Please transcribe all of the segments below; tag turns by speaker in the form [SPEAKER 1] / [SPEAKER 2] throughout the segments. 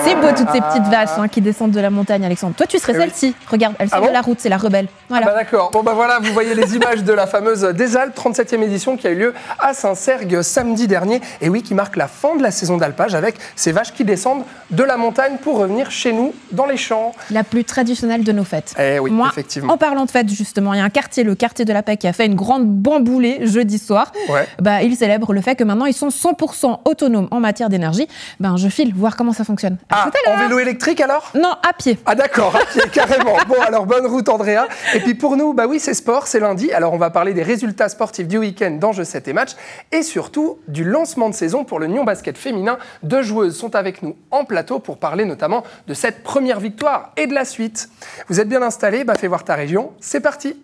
[SPEAKER 1] C'est beau toutes ces petites vaches qui descendent de la montagne, Alexandre. Toi, tu serais celle-ci. Regarde, elle sort de la route, c'est la rebelle. Voilà.
[SPEAKER 2] D'accord. Bon, voilà, vous voyez les images de la fameuse Des Alpes, 37e édition qui a eu lieu à Saint-Cergue samedi dernier. Et oui, qui marque la fin de la saison d'alpage avec ces vaches qui descendent de la montagne pour revenir chez nous dans les champs.
[SPEAKER 1] La plus traditionnelle de nos fêtes.
[SPEAKER 2] Eh oui,
[SPEAKER 1] moi,
[SPEAKER 2] effectivement.
[SPEAKER 1] En parlant de fêtes, justement, il y a un quartier, le quartier de la paix, qui a fait une grande bamboulée jeudi soir.
[SPEAKER 2] Ouais.
[SPEAKER 1] Il célèbre le fait que maintenant, ils sont 100% autonomes en matière d'énergie. Je file voir comment ça fonctionne.
[SPEAKER 2] En vélo électrique alors?
[SPEAKER 1] Non, à pied.
[SPEAKER 2] Ah d'accord, à pied, carrément. Bon, alors bonne route Andrea. Et puis pour nous, oui, c'est sport, c'est lundi. Alors on va parler des résultats sportifs du week-end dans Jeux 7 et Match et surtout du lancement de saison pour le Nyon Basket féminin. 2 joueuses sont avec nous en plateau pour parler notamment de cette première victoire et de la suite. Vous êtes bien installés? Fais voir ta région. C'est parti.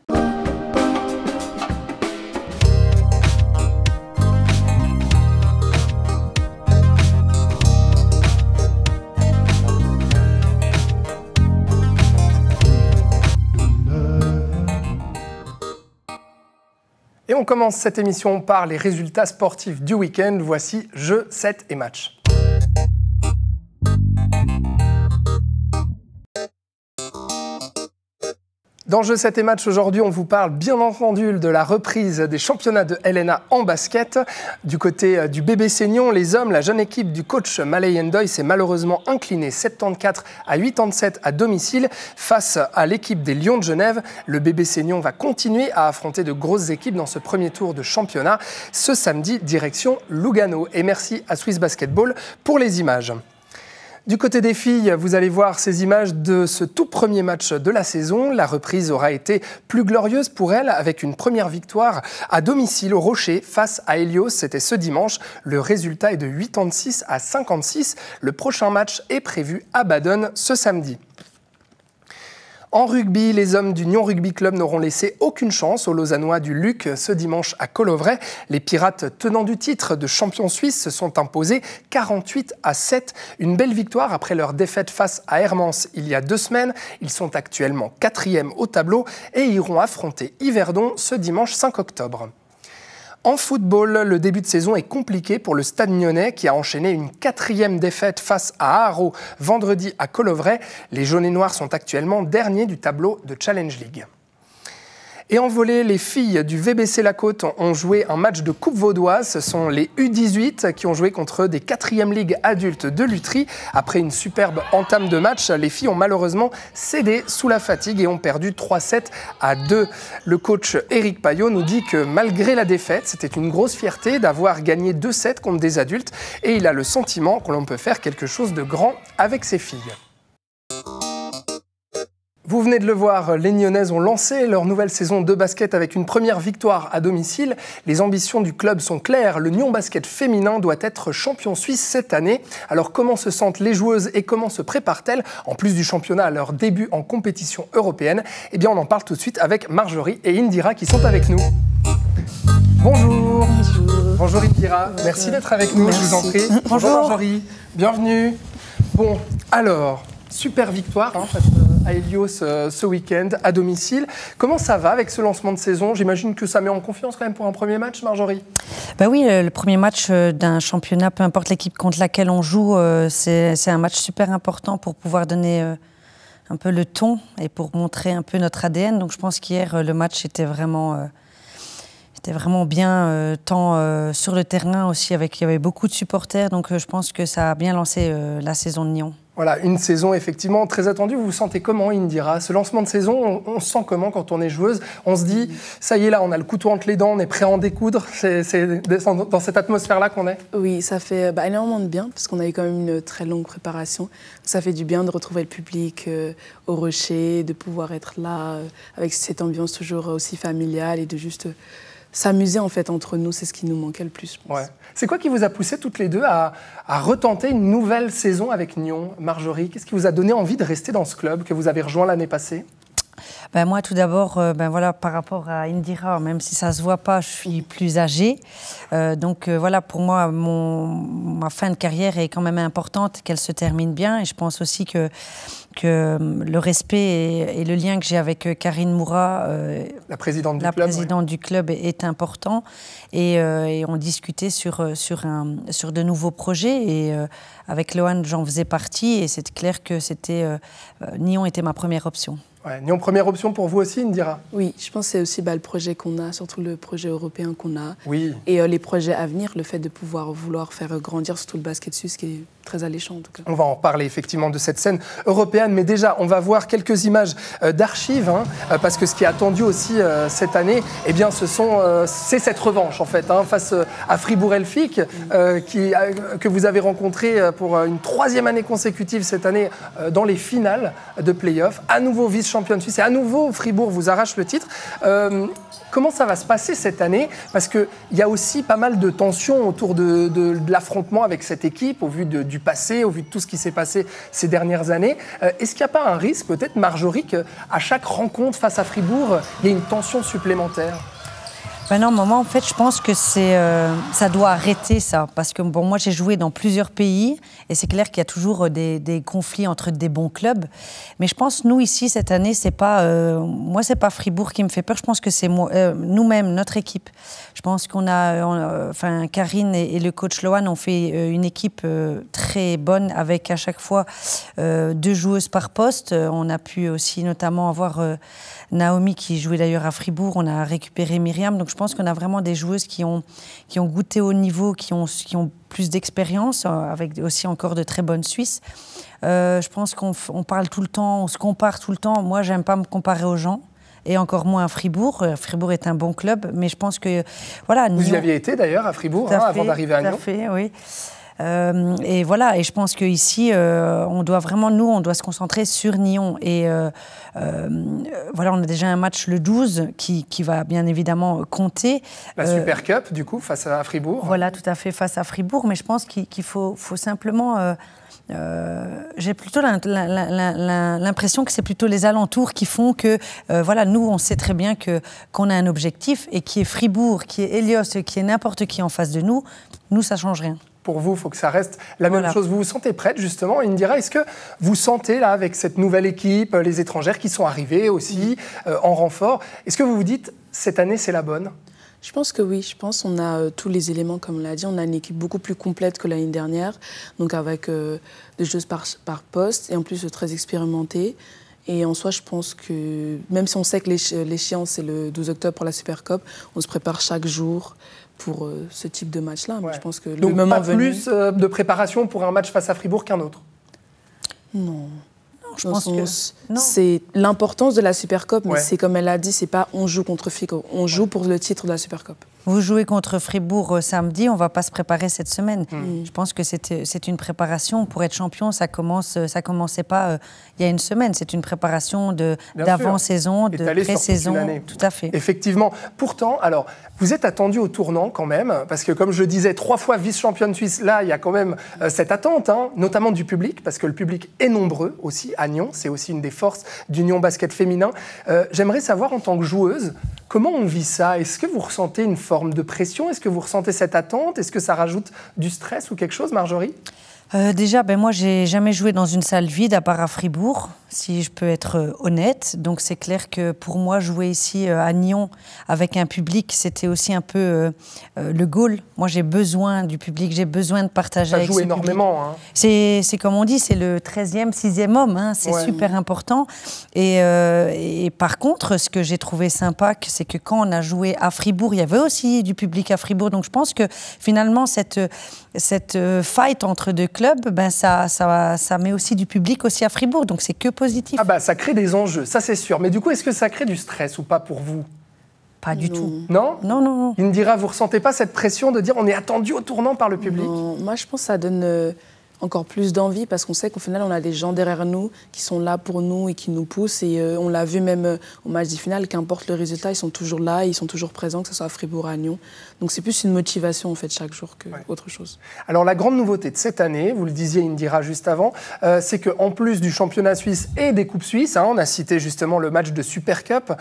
[SPEAKER 2] Et on commence cette émission par les résultats sportifs du week-end. Voici Jeux 7 et Match. Dans Jeux 7 et Match, aujourd'hui, on vous parle bien entendu de la reprise des championnats de LNA en basket. Du côté du BBC Nyon, les hommes, la jeune équipe du coach Malay Ndoye s'est malheureusement inclinée 74 à 87 à domicile face à l'équipe des Lions de Genève. Le BBC Nyon va continuer à affronter de grosses équipes dans ce premier tour de championnat. Ce samedi, direction Lugano. Et merci à Swiss Basketball pour les images. Du côté des filles, vous allez voir ces images de ce tout premier match de la saison. La reprise aura été plus glorieuse pour elles avec une première victoire à domicile au Rocher face à Helios. C'était ce dimanche. Le résultat est de 86 à 56. Le prochain match est prévu à Baden ce samedi. En rugby, les hommes du Nyon Rugby Club n'auront laissé aucune chance aux Lausannois du Luc ce dimanche à Colovray. Les Pirates tenants du titre de champion suisse se sont imposés 48 à 7. Une belle victoire après leur défaite face à Hermance il y a 2 semaines. Ils sont actuellement 4e au tableau et iront affronter Yverdon ce dimanche 5 octobre. En football, le début de saison est compliqué pour le Stade Nyonnais qui a enchaîné une 4e défaite face à Aarau vendredi à Colovray. Les jaunes et noirs sont actuellement derniers du tableau de Challenge League. Et en volley, les filles du VBC La Côte ont joué un match de Coupe Vaudoise. Ce sont les U18 qui ont joué contre des 4e ligues adultes de Lutry. Après une superbe entame de match, les filles ont malheureusement cédé sous la fatigue et ont perdu 3-7 à 2. Le coach Éric Payot nous dit que malgré la défaite, c'était une grosse fierté d'avoir gagné 2-7 contre des adultes et il a le sentiment que l'on peut faire quelque chose de grand avec ses filles. Vous venez de le voir, les Nyonnaises ont lancé leur nouvelle saison de basket avec une première victoire à domicile. Les ambitions du club sont claires. Le Nyon Basket féminin doit être champion suisse cette année. Alors comment se sentent les joueuses et comment se préparent-elles, en plus du championnat, à leur début en compétition européenne? Eh bien, on en parle tout de suite avec Marjorie et Indira qui sont avec nous. Bonjour. Bonjour Indira. Merci d'être avec nous, je vous en prie. Bonjour Marjorie. Bienvenue. Bon, alors, super victoire à Helios ce week-end, à domicile. Comment ça va avec ce lancement de saison? J'imagine que ça met en confiance quand même pour un premier match, Marjorie?
[SPEAKER 3] Oui, le premier match d'un championnat, peu importe l'équipe contre laquelle on joue, c'est un match super important pour pouvoir donner un peu le ton et pour montrer un peu notre ADN. Donc je pense qu'hier, le match était vraiment bien, tant sur le terrain aussi, il y avait beaucoup de supporters. Donc je pense que ça a bien lancé la saison de Nyon.
[SPEAKER 2] Voilà, une saison effectivement très attendue. Vous vous sentez comment, Indira? Ce lancement de saison, on se sent comment quand on est joueuse? On se dit, ça y est, là, on a le couteau entre les dents, on est prêt à en découdre. C'est dans cette atmosphère-là qu'on est?
[SPEAKER 4] Oui, ça fait énormément de bien, parce qu'on a eu quand même une très longue préparation. Ça fait du bien de retrouver le public au Rocher, de pouvoir être là, avec cette ambiance toujours aussi familiale et de juste s'amuser en fait entre nous, c'est ce qui nous manquait le plus, je pense. Ouais.
[SPEAKER 2] C'est quoi qui vous a poussé toutes les deux à retenter une nouvelle saison avec Nyon? Marjorie, qu'est-ce qui vous a donné envie de rester dans ce club que vous avez rejoint l'année passée?
[SPEAKER 3] Moi, tout d'abord, voilà, par rapport à Indira, même si ça ne se voit pas, je suis plus âgée. Donc voilà, pour moi, ma fin de carrière est quand même importante, qu'elle se termine bien. Et je pense aussi que le respect et le lien que j'ai avec Karine Moura,
[SPEAKER 2] la présidente du
[SPEAKER 3] club, est important. Et on discutait sur de nouveaux projets. Et avec Lohan, j'en faisais partie. Et c'est clair que Nyon était ma première option.
[SPEAKER 2] Ouais, Nyon, première option pour vous aussi, Indira?
[SPEAKER 4] Oui, je pense que c'est aussi le projet qu'on a, surtout le projet européen qu'on a.
[SPEAKER 2] Oui.
[SPEAKER 4] Et les projets à venir, le fait de vouloir faire grandir surtout le basket suisse, qui est très alléchant en tout cas.
[SPEAKER 2] On va en reparler effectivement de cette scène européenne, mais déjà, on va voir quelques images d'archives, parce que ce qui est attendu aussi cette année, eh bien, c'est cette revanche en fait, face à Fribourg-Elfic, que vous avez rencontré pour une 3e année consécutive cette année dans les finales de play-off. À nouveau vice-championne suisse et à nouveau Fribourg vous arrache le titre. Comment ça va se passer cette année? Parce qu'il y a aussi pas mal de tensions autour de l'affrontement avec cette équipe, au vu du passé, au vu de tout ce qui s'est passé ces dernières années. Est-ce qu'il n'y a pas un risque, peut-être, Marjorie, qu'à chaque rencontre face à Fribourg, il y ait une tension supplémentaire?
[SPEAKER 3] Non, moi, en fait, je pense que ça doit arrêter, ça. Parce que, moi, j'ai joué dans plusieurs pays et c'est clair qu'il y a toujours des conflits entre des bons clubs. Mais je pense, nous, ici, cette année, c'est pas Fribourg qui me fait peur. Je pense que c'est nous-mêmes, notre équipe. Je pense qu'on a... Karine et le coach Lohan ont fait une équipe très bonne avec, à chaque fois, 2 joueuses par poste. On a pu aussi, notamment, avoir Naomi, qui jouait d'ailleurs à Fribourg. On a récupéré Myriam. Donc, je pense qu'on a vraiment des joueuses qui ont goûté au niveau, qui ont plus d'expérience, avec aussi encore de très bonnes Suisses. Je pense qu'on parle tout le temps, on se compare tout le temps. Moi, j'aime pas me comparer aux gens, et encore moins à Fribourg. Fribourg est un bon club, mais je pense que... voilà.
[SPEAKER 2] Vous y aviez été d'ailleurs à Fribourg, avant d'arriver à Nyon.
[SPEAKER 3] Tout à fait, oui. Et voilà, et je pense qu'ici, on doit se concentrer sur Nyon. Et voilà, on a déjà un match le 12 qui va bien évidemment compter.
[SPEAKER 2] La Super Cup, du coup, face à Fribourg.
[SPEAKER 3] Voilà, tout à fait, face à Fribourg. Mais je pense qu'il faut simplement... j'ai plutôt l'impression que c'est plutôt les alentours qui font que, voilà, nous, on sait très bien qu'on a un objectif, et qui est Fribourg, qui est Elios, qui est n'importe qui en face de nous, ça ne change rien.
[SPEAKER 2] Pour vous, il faut que ça reste la même chose. Vous vous sentez prête, justement, Indira? Est-ce que vous sentez, là, avec cette nouvelle équipe, les étrangères qui sont arrivées aussi en renfort, est-ce que vous vous dites, cette année, c'est la bonne?
[SPEAKER 4] Je pense que oui. Je pense qu'on a tous les éléments, comme on l'a dit. On a une équipe beaucoup plus complète que l'année dernière, donc avec des joueuses par poste, et en plus très expérimentées. Et en soi, je pense que, même si on sait que l'échéance, c'est le 12 octobre pour la Super Cup, on se prépare chaque jour pour ce type de match-là.
[SPEAKER 2] Ouais.
[SPEAKER 4] Je pense que
[SPEAKER 2] donc,
[SPEAKER 4] le moment
[SPEAKER 2] pas
[SPEAKER 4] venu...
[SPEAKER 2] plus de préparation pour un match face à Fribourg qu'un autre?
[SPEAKER 4] Non.
[SPEAKER 3] Je pense que
[SPEAKER 4] c'est l'importance de la Super Cup, mais c'est comme elle a dit, c'est pas on joue contre Fribourg, on joue pour le titre de la Super Cup.
[SPEAKER 3] Vous jouez contre Fribourg samedi, on ne va pas se préparer cette semaine. Je pense que c'est une préparation. Pour être champion, ça commençait pas il y a une semaine. C'est une préparation d'avant-saison, de pré-saison. Tout à fait.
[SPEAKER 2] Effectivement. Pourtant, alors, vous êtes attendu au tournant quand même, parce que comme je le disais, 3 fois vice-championne suisse, là, il y a quand même cette attente, notamment du public, parce que le public est nombreux aussi à Nyon. C'est aussi une des forces du Nyon basket féminin. J'aimerais savoir, en tant que joueuse, comment on vit ça? Est-ce que vous ressentez une forme de pression? Est-ce que vous ressentez cette attente? Est-ce que ça rajoute du stress ou quelque chose, Marjorie?
[SPEAKER 3] Déjà, moi, j'ai jamais joué dans une salle vide, à part à Fribourg, si je peux être honnête. Donc, c'est clair que pour moi, jouer ici à Nyon avec un public, c'était aussi un peu le goal. Moi, j'ai besoin du public, j'ai besoin de partager avec ce public.
[SPEAKER 2] Ça joue énormément.
[SPEAKER 3] C'est comme on dit, c'est le 13e, 6e homme. C'est super important. Et par contre, ce que j'ai trouvé sympa, c'est que quand on a joué à Fribourg, il y avait aussi du public à Fribourg. Donc, je pense que finalement, cette fight entre deux clubs, ça met aussi du public aussi à Fribourg. Donc, c'est que positif.
[SPEAKER 2] Ça crée des enjeux, ça c'est sûr. Mais du coup, est-ce que ça crée du stress ou pas pour vous?
[SPEAKER 3] Pas du tout.
[SPEAKER 2] Non?
[SPEAKER 3] Non.
[SPEAKER 2] Indira, vous ressentez pas cette pression de dire on est attendu au tournant par le public?
[SPEAKER 4] Non. Moi, je pense que ça donne... encore plus d'envie parce qu'on sait qu'au final, on a des gens derrière nous qui sont là pour nous et qui nous poussent. Et on l'a vu même au match des finales, qu'importe le résultat, ils sont toujours là, ils sont toujours présents, que ce soit à Fribourg, à Nyon. Donc c'est plus une motivation en fait chaque jour qu'autre chose.
[SPEAKER 2] Alors la grande nouveauté de cette année, vous le disiez Indira juste avant, c'est qu'en plus du championnat suisse et des coupes suisses, on a cité justement le match de Super Cup,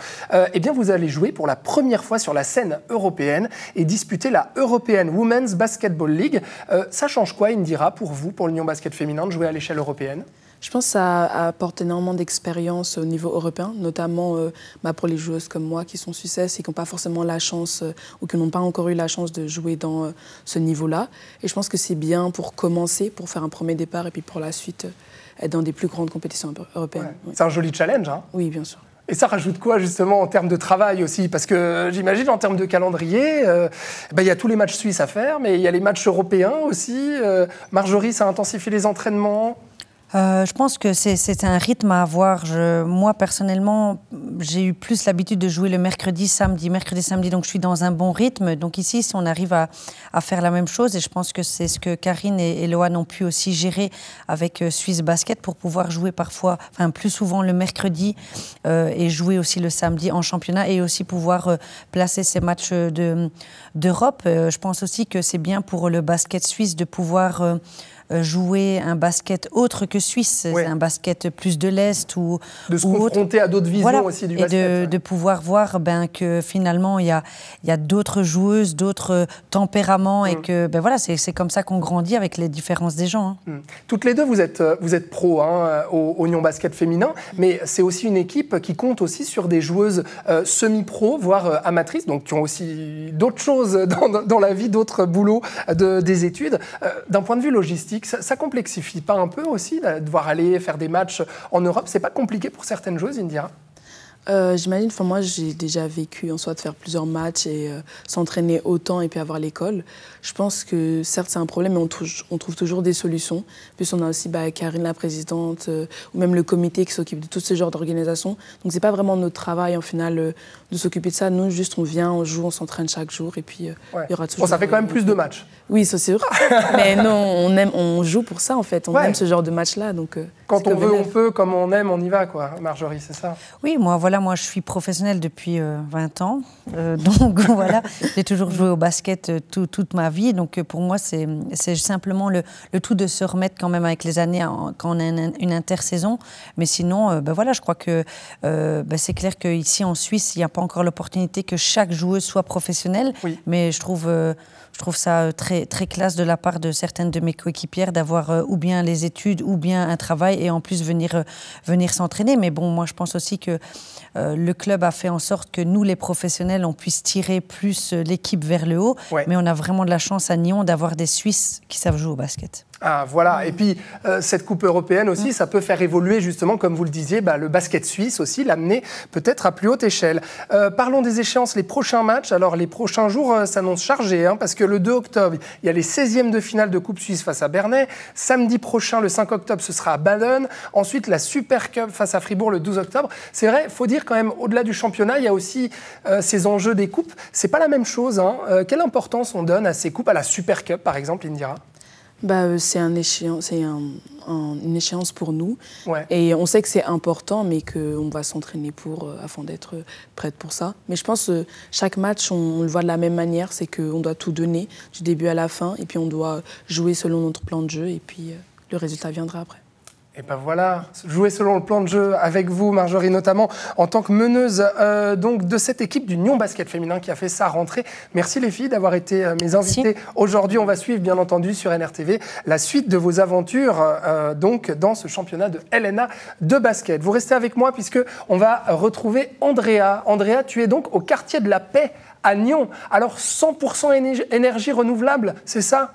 [SPEAKER 2] eh bien vous allez jouer pour la première fois sur la scène européenne et disputer la European Women's Basketball League. Ça change quoi, Indira, pour vous, pour l'Union Basket Féminin, de jouer à l'échelle européenne ?
[SPEAKER 4] Je pense que ça apporte énormément d'expérience au niveau européen, notamment pour les joueuses comme moi qui sont suissesses et qui n'ont pas forcément la chance ou qui n'ont pas encore eu la chance de jouer dans ce niveau-là. Et je pense que c'est bien pour commencer, pour faire un premier départ et puis pour la suite être dans des plus grandes compétitions européennes.
[SPEAKER 2] Ouais. Oui. C'est un joli challenge, hein ?
[SPEAKER 4] Oui, bien sûr.
[SPEAKER 2] Et ça rajoute quoi justement en termes de travail aussi ? Parce que j'imagine en termes de calendrier, il y a tous les matchs suisses à faire, mais il y a les matchs européens aussi. Marjorie, ça intensifie les entraînements ?
[SPEAKER 3] Je pense que c'est un rythme à avoir. Moi, personnellement, j'ai eu plus l'habitude de jouer le mercredi, samedi, donc je suis dans un bon rythme. Donc ici, si on arrive à faire la même chose, et je pense que c'est ce que Karine et Loane ont pu aussi gérer avec Swiss Basket pour pouvoir jouer plus souvent le mercredi et jouer aussi le samedi en championnat et aussi pouvoir placer ces matchs d'Europe. Je pense aussi que c'est bien pour le basket suisse de pouvoir jouer un basket autre que suisse, un basket plus de l'Est ou
[SPEAKER 2] de se confronter à d'autres visions aussi du basket.
[SPEAKER 3] Et de pouvoir voir que finalement il y a d'autres joueuses, d'autres tempéraments et que c'est comme ça qu'on grandit avec les différences des gens.
[SPEAKER 2] Toutes les deux, vous êtes pro au Nyon Basket Féminin, mais c'est aussi une équipe qui compte aussi sur des joueuses semi-pro, voire amatrices, donc qui ont aussi d'autres choses dans la vie, d'autres boulots des études. D'un point de vue logistique, ça complexifie pas un peu aussi de devoir aller faire des matchs en Europe ? C'est pas compliqué pour certaines joueuses, Indira ?
[SPEAKER 4] J'imagine, moi j'ai déjà vécu en soi de faire plusieurs matchs et s'entraîner autant et puis avoir l'école. Je pense que certes c'est un problème, mais on trouve toujours des solutions. Puis on a aussi Karine, la présidente, ou même le comité qui s'occupe de tout ce genre d'organisation. Donc c'est pas vraiment notre travail en final de s'occuper de ça. Nous juste on vient, on joue, on s'entraîne chaque jour et puis il y aura toujours...
[SPEAKER 2] ça fait quand même plus de matchs.
[SPEAKER 4] Oui, c'est sûr. Mais non, on joue pour ça en fait. On aime ce genre de match-là. Donc,
[SPEAKER 2] quand on veut, on peut. Comme on aime, on y va, quoi. Marjorie, c'est ça ?
[SPEAKER 3] Oui, moi je suis professionnelle depuis 20 ans. Donc voilà, j'ai toujours joué au basket toute ma vie. Donc pour moi, c'est simplement le tout de se remettre quand même avec les années quand on a une intersaison. Mais sinon, je crois que c'est clair qu'ici en Suisse, il n'y a pas encore l'opportunité que chaque joueuse soit professionnelle. Oui. Mais je trouve ça très, très classe de la part de certaines de mes coéquipières d'avoir ou bien les études ou bien un travail et en plus venir s'entraîner. Mais bon, moi je pense aussi que le club a fait en sorte que nous, les professionnels, on puisse tirer plus l'équipe vers le haut. Ouais. Mais on a vraiment de la chance à Nyon d'avoir des Suisses qui savent jouer au basket.
[SPEAKER 2] Ah, voilà. Et puis, cette Coupe européenne aussi, ça peut faire évoluer, justement, comme vous le disiez, le basket suisse aussi, l'amener peut-être à plus haute échelle. Parlons des échéances, les prochains matchs. Alors, les prochains jours s'annoncent chargés, parce que le 2 octobre, il y a les 16e de finale de Coupe Suisse face à Bernay. Samedi prochain, le 5 octobre, ce sera à Baden. Ensuite, la Super Cup face à Fribourg le 12 octobre. C'est vrai, il faut dire quand même, au-delà du championnat, il y a aussi ces enjeux des coupes. C'est pas la même chose. Quelle importance on donne à ces coupes, à la Super Cup, par exemple, Indira ?
[SPEAKER 4] C'est une échéance pour nous. Ouais. Et on sait que c'est important, mais qu'on va s'entraîner afin d'être prête pour ça. Mais je pense que chaque match, on le voit de la même manière, c'est qu'on doit tout donner du début à la fin, et puis on doit jouer selon notre plan de jeu, et puis le résultat viendra après.
[SPEAKER 2] Et voilà, jouer selon le plan de jeu avec vous, Marjorie, notamment en tant que meneuse donc de cette équipe du Nyon Basket Féminin qui a fait sa rentrée. Merci les filles d'avoir été mes invitées. Aujourd'hui, on va suivre, bien entendu, sur NRTV, la suite de vos aventures donc dans ce championnat de LNA de basket. Vous restez avec moi puisqu'on va retrouver Andrea. Andrea, tu es donc au quartier de la Paix à Nyon. Alors, 100% énergie renouvelable, c'est ça ?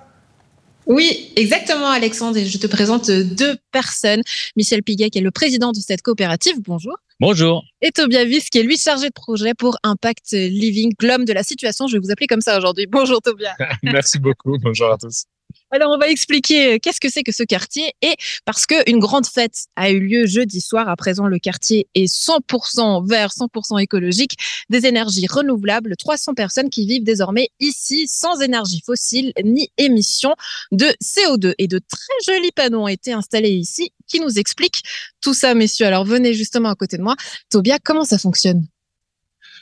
[SPEAKER 5] Oui, exactement, Alexandre. Et je te présente deux personnes. Michel Piguet, qui est le président de cette coopérative. Bonjour.
[SPEAKER 6] Bonjour.
[SPEAKER 5] Et Tobias Wyss, qui est lui chargé de projet pour Impact Living, l'homme de la situation. Je vais vous appeler comme ça aujourd'hui. Bonjour, Tobias.
[SPEAKER 6] Merci beaucoup. Bonjour à tous.
[SPEAKER 5] Alors, on va expliquer qu'est-ce que c'est que ce quartier et parce qu'une grande fête a eu lieu jeudi soir. À présent, le quartier est 100% vert, 100% écologique, des énergies renouvelables, 300 personnes qui vivent désormais ici sans énergie fossile ni émission de CO2. Et de très jolis panneaux ont été installés ici qui nous expliquent tout ça, messieurs. Alors, venez justement à côté de moi. Tobias, comment ça fonctionne?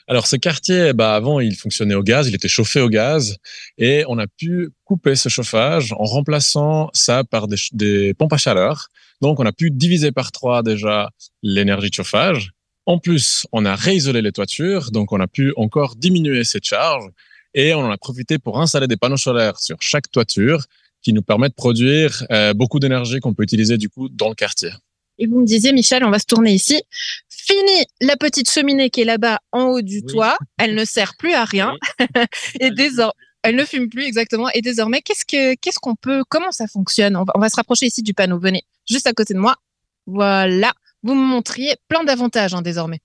[SPEAKER 6] Alors, ce quartier, avant, il fonctionnait au gaz, il était chauffé au gaz, et on a pu couper ce chauffage en remplaçant ça par des pompes à chaleur. Donc, on a pu diviser par 3 déjà l'énergie de chauffage. En plus, on a réisolé les toitures, donc on a pu encore diminuer cette charge, et on en a profité pour installer des panneaux solaires sur chaque toiture qui nous permettent de produire beaucoup d'énergie qu'on peut utiliser du coup dans le quartier.
[SPEAKER 5] Et vous me disiez, Michel, on va se tourner ici. Fini la petite cheminée qui est là-bas en haut du toit. Elle ne sert plus à rien. Et désormais, elle ne fume plus exactement. Et désormais, comment ça fonctionne? On va se rapprocher ici du panneau. Venez, juste à côté de moi. Voilà. Vous me montriez plein d'avantages désormais.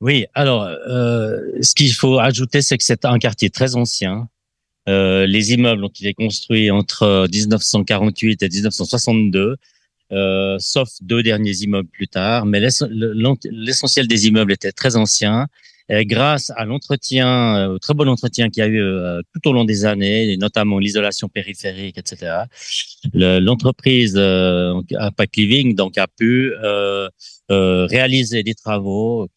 [SPEAKER 7] Oui. Alors, ce qu'il faut ajouter, c'est que c'est un quartier très ancien. Les immeubles ont été construits entre 1948 et 1962. Sauf 2 derniers immeubles plus tard, mais l'essentiel des immeubles était très ancien. Et grâce à l'entretien, au très bon entretien qu'il y a eu tout au long des années, et notamment l'isolation périphérique, etc., l'entreprise Impact Living donc a pu réaliser des travaux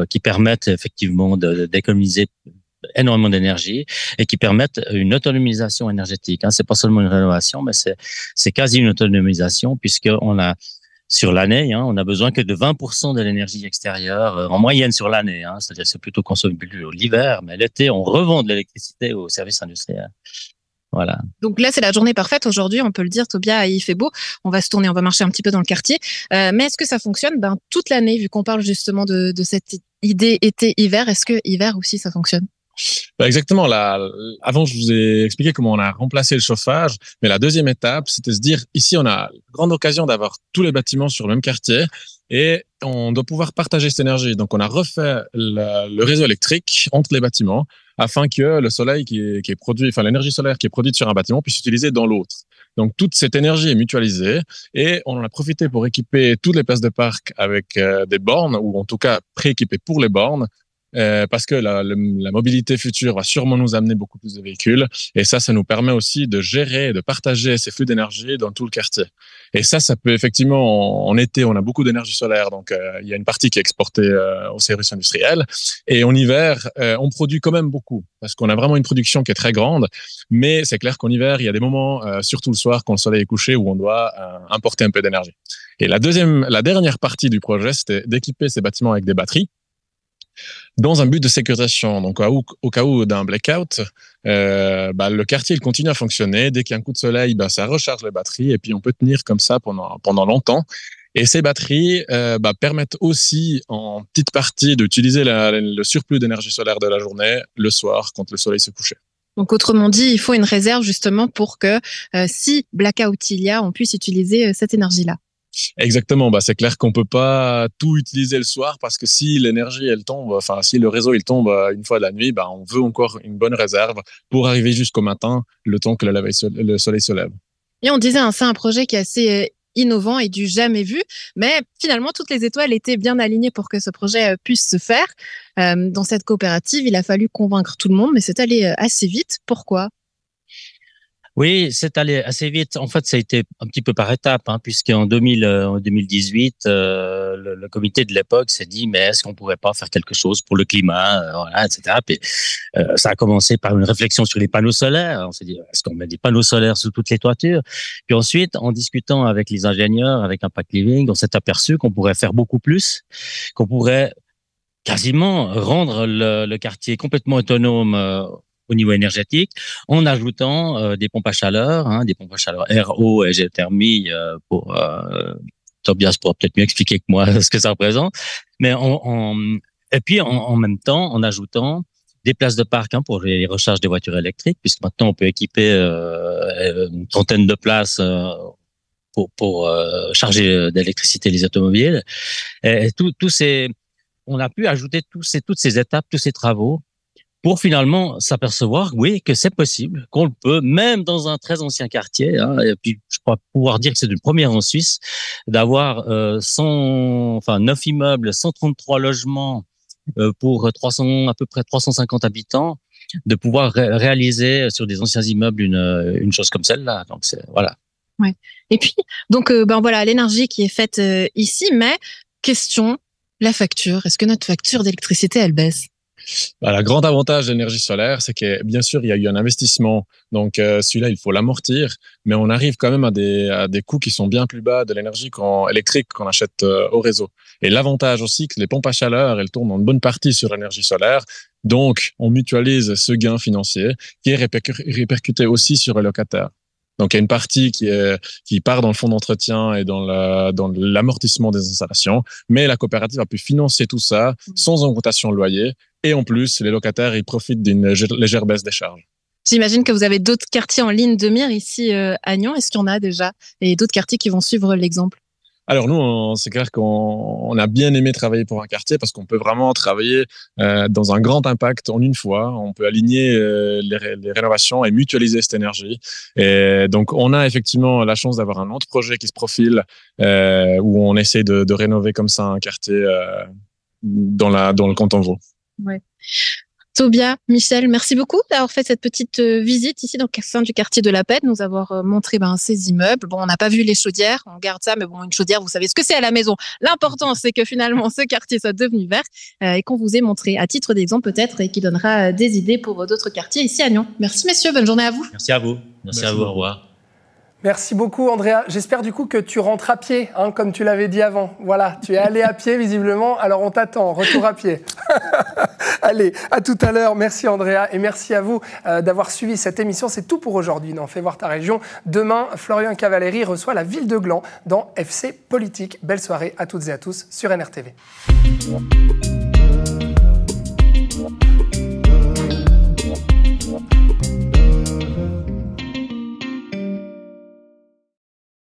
[SPEAKER 7] qui permettent effectivement d'économiser énormément d'énergie et qui permettent une autonomisation énergétique. C'est pas seulement une rénovation, mais c'est quasi une autonomisation puisqu'on a sur l'année, on a besoin que de 20% de l'énergie extérieure en moyenne sur l'année. C'est-à-dire que c'est plutôt consommé l'hiver, mais l'été on revend de l'électricité aux services industriels. Voilà.
[SPEAKER 5] Donc là, c'est la journée parfaite aujourd'hui, on peut le dire, Tobias, il fait beau. On va se tourner, on va marcher un petit peu dans le quartier. Mais est-ce que ça fonctionne toute l'année, vu qu'on parle justement de cette idée été-hiver? Est-ce que hiver aussi, ça fonctionne?
[SPEAKER 6] Exactement. Avant, je vous ai expliqué comment on a remplacé le chauffage, mais la deuxième étape, c'était se dire, ici, on a une grande occasion d'avoir tous les bâtiments sur le même quartier et on doit pouvoir partager cette énergie. Donc, on a refait le réseau électrique entre les bâtiments afin que le soleil qui est produit, l'énergie solaire qui est produite sur un bâtiment puisse s'utiliser dans l'autre. Donc, toute cette énergie est mutualisée et on en a profité pour équiper toutes les places de parc avec des bornes ou en tout cas prééquipées pour les bornes. Parce que la mobilité future va sûrement nous amener beaucoup plus de véhicules et ça nous permet aussi de gérer, de partager ces flux d'énergie dans tout le quartier. Et ça peut effectivement, en été, on a beaucoup d'énergie solaire, donc il y a une partie qui est exportée aux services industriels. Et en hiver, on produit quand même beaucoup parce qu'on a vraiment une production qui est très grande. Mais c'est clair qu'en hiver, il y a des moments, surtout le soir, quand le soleil est couché, où on doit importer un peu d'énergie. Et la dernière partie du projet, c'était d'équiper ces bâtiments avec des batteries. Dans un but de sécurisation, donc au cas où d'un blackout, le quartier il continue à fonctionner. Dès qu'il y a un coup de soleil, ça recharge les batteries et puis on peut tenir comme ça pendant longtemps. Et ces batteries permettent aussi en petite partie d'utiliser le surplus d'énergie solaire de la journée le soir quand le soleil se couche.
[SPEAKER 5] Donc autrement dit, il faut une réserve justement pour que si blackout il y a, on puisse utiliser cette énergie-là.
[SPEAKER 6] Exactement, c'est clair qu'on peut pas tout utiliser le soir parce que si l'énergie elle tombe, si le réseau il tombe une fois la nuit, on veut encore une bonne réserve pour arriver jusqu'au matin, le temps que le soleil se lève.
[SPEAKER 5] Et on disait, c'est un projet qui est assez innovant et du jamais vu, mais finalement toutes les étoiles étaient bien alignées pour que ce projet puisse se faire. Dans cette coopérative, il a fallu convaincre tout le monde, mais c'est allé assez vite. Pourquoi ?
[SPEAKER 7] Oui, c'est allé assez vite. En fait, ça a été un petit peu par étapes, puisqu'en 2018, le comité de l'époque s'est dit, mais est-ce qu'on pourrait pas faire quelque chose pour le climat, etc. Puis, ça a commencé par une réflexion sur les panneaux solaires. On s'est dit, est-ce qu'on met des panneaux solaires sous toutes les toitures? Puis ensuite, en discutant avec les ingénieurs, avec Impact Living, on s'est aperçu qu'on pourrait faire beaucoup plus, qu'on pourrait quasiment rendre le quartier complètement autonome au niveau énergétique, en ajoutant des pompes à chaleur, RO et géothermie pour Tobias pourra peut-être mieux expliquer que moi ce que ça représente. Mais et puis en même temps, en ajoutant des places de parc pour les recharges des voitures électriques, puisque maintenant on peut équiper une trentaine de places pour charger d'électricité les automobiles. Et on a pu ajouter toutes ces étapes, tous ces travaux pour finalement s'apercevoir, oui, que c'est possible, qu'on le peut, même dans un très ancien quartier, hein, et puis je crois pouvoir dire que c'est une première en Suisse, d'avoir 9 immeubles, 133 logements pour à peu près 350 habitants, de pouvoir réaliser sur des anciens immeubles une chose comme celle-là. Donc voilà.
[SPEAKER 5] Ouais. Et puis donc voilà l'énergie qui est faite ici, mais question la facture. Est-ce que notre facture d'électricité elle baisse?
[SPEAKER 6] Le grand avantage de l'énergie solaire, c'est que bien sûr, il y a eu un investissement. Donc, celui-là, il faut l'amortir. Mais on arrive quand même à des coûts qui sont bien plus bas de l'énergie électrique qu'on achète au réseau. Et l'avantage aussi, que les pompes à chaleur, elles tournent en bonne partie sur l'énergie solaire. Donc, on mutualise ce gain financier qui est répercuté aussi sur les locataires. Donc, il y a une partie qui part dans le fonds d'entretien et dans l'amortissement des installations. Mais la coopérative a pu financer tout ça sans augmentation de loyer. Et en plus, les locataires, ils profitent d'une légère baisse des charges.
[SPEAKER 5] J'imagine que vous avez d'autres quartiers en ligne de mire ici à Nyon. Est-ce qu'il y en a déjà? Et d'autres quartiers qui vont suivre l'exemple?
[SPEAKER 6] Alors nous, c'est clair qu'on a bien aimé travailler pour un quartier parce qu'on peut vraiment travailler dans un grand impact en une fois. On peut aligner les rénovations et mutualiser cette énergie. Et donc, on a effectivement la chance d'avoir un autre projet qui se profile où on essaie de rénover comme ça un quartier dans le canton de Vaud.
[SPEAKER 5] Ouais. Tobia, Michel, merci beaucoup d'avoir fait cette petite visite ici dans le sein du quartier de la Paix, de nous avoir montré ces immeubles. Bon, on n'a pas vu les chaudières, on garde ça, mais bon, une chaudière, vous savez ce que c'est à la maison. L'important, c'est que finalement, ce quartier soit devenu vert et qu'on vous ait montré à titre d'exemple peut-être et qui donnera des idées pour d'autres quartiers ici à Nyon. Merci messieurs, bonne journée à vous.
[SPEAKER 7] Merci à vous. Merci à vous, au revoir.
[SPEAKER 2] Merci beaucoup, Andrea. J'espère du coup que tu rentres à pied, hein, comme tu l'avais dit avant. Voilà, tu es allé à pied visiblement, alors on t'attend, retour à pied. Allez, à tout à l'heure. Merci, Andrea, et merci à vous d'avoir suivi cette émission. C'est tout pour aujourd'hui dans Fais voir ta région. Demain, Florian Cavalleri reçoit la ville de Gland dans FC Politique. Belle soirée à toutes et à tous sur NRTV.